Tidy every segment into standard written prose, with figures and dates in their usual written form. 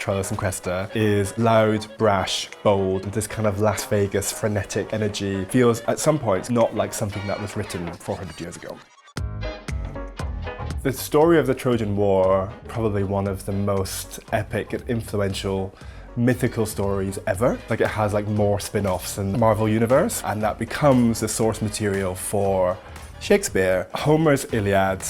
Troilus and Cressida is loud, brash, bold, and this kind of Las Vegas frenetic energy feels at some points not like something that was written 400 years ago. The story of the Trojan War, probably one of the most epic and influential mythical stories ever. Like, it has like more spin-offs than the Marvel Universe, and that becomes the source material for Shakespeare. Homer's Iliad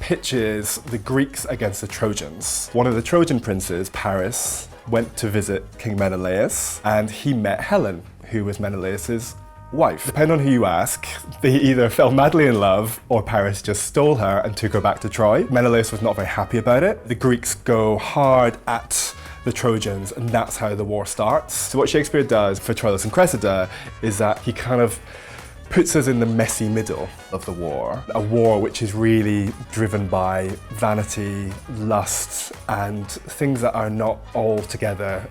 pitches the Greeks against the Trojans. One of the Trojan princes, Paris, went to visit King Menelaus, and he met Helen, who was Menelaus's wife. Depending on who you ask, they either fell madly in love or Paris just stole her and took her back to Troy. Menelaus was not very happy about it. The Greeks go hard at the Trojans, and that's how the war starts. So what Shakespeare does for Troilus and Cressida is that he kind of puts us in the messy middle of the war. A war which is really driven by vanity, lust, and things that are not altogether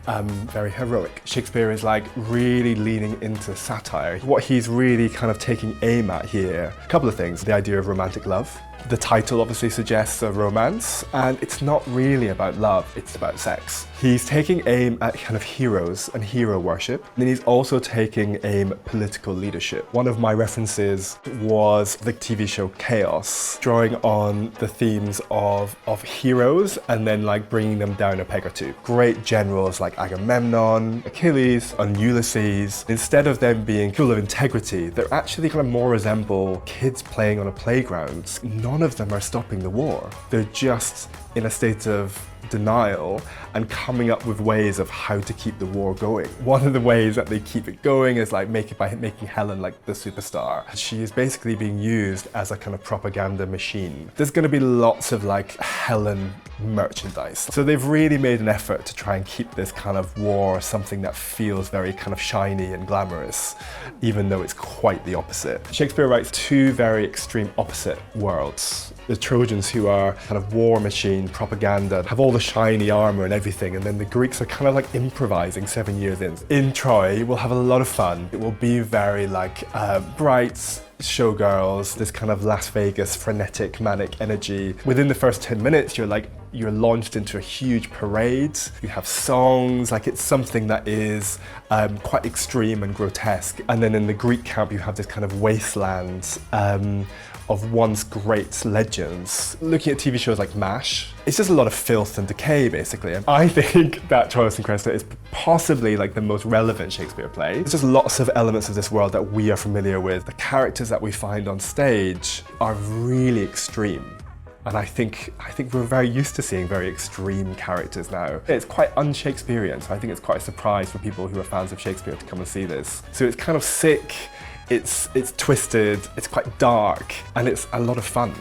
very heroic. Shakespeare is like really leaning into satire. What he's really kind of taking aim at here, a couple of things. The idea of romantic love. The title obviously suggests a romance, and it's not really about love, it's about sex. He's taking aim at kind of heroes and hero worship, and then he's also taking aim at political leadership. One of my references was the TV show Chaos, drawing on the themes of heroes and then like bringing them down a peg or two. Great generals like Agamemnon, Achilles, and Ulysses. Instead of them being full of integrity, they're actually kind of more resemble kids playing on a playground. None of them are stopping the war. They're just in a state of denial and coming up with ways of how to keep the war going. One of the ways that they keep it going is like by making Helen like the superstar. She is basically being used as a kind of propaganda machine. There's going to be lots of like Helen merchandise. So they've really made an effort to try and keep this kind of war something that feels very kind of shiny and glamorous, even though it's quite the opposite. Shakespeare writes two very extreme opposite worlds. The Trojans, who are kind of war machine, propaganda, have all the shiny armor and everything, and then the Greeks are kind of like improvising 7 years in. In Troy, we'll have a lot of fun. It will be very like bright showgirls, this kind of Las Vegas frenetic, manic energy. Within the first 10 minutes, you're launched into a huge parade. You have songs, like it's something that is quite extreme and grotesque. And then in the Greek camp, you have this kind of wasteland of once great legends. Looking at TV shows like MASH, it's just a lot of filth and decay, basically. And I think that Troilus and Cressida is possibly like the most relevant Shakespeare play. There's just lots of elements of this world that we are familiar with. The characters that we find on stage are really extreme. And I think we're very used to seeing very extreme characters now. It's quite un-Shakespearean, so I think it's quite a surprise for people who are fans of Shakespeare to come and see this. So it's kind of sick, it's twisted, it's quite dark, and it's a lot of fun.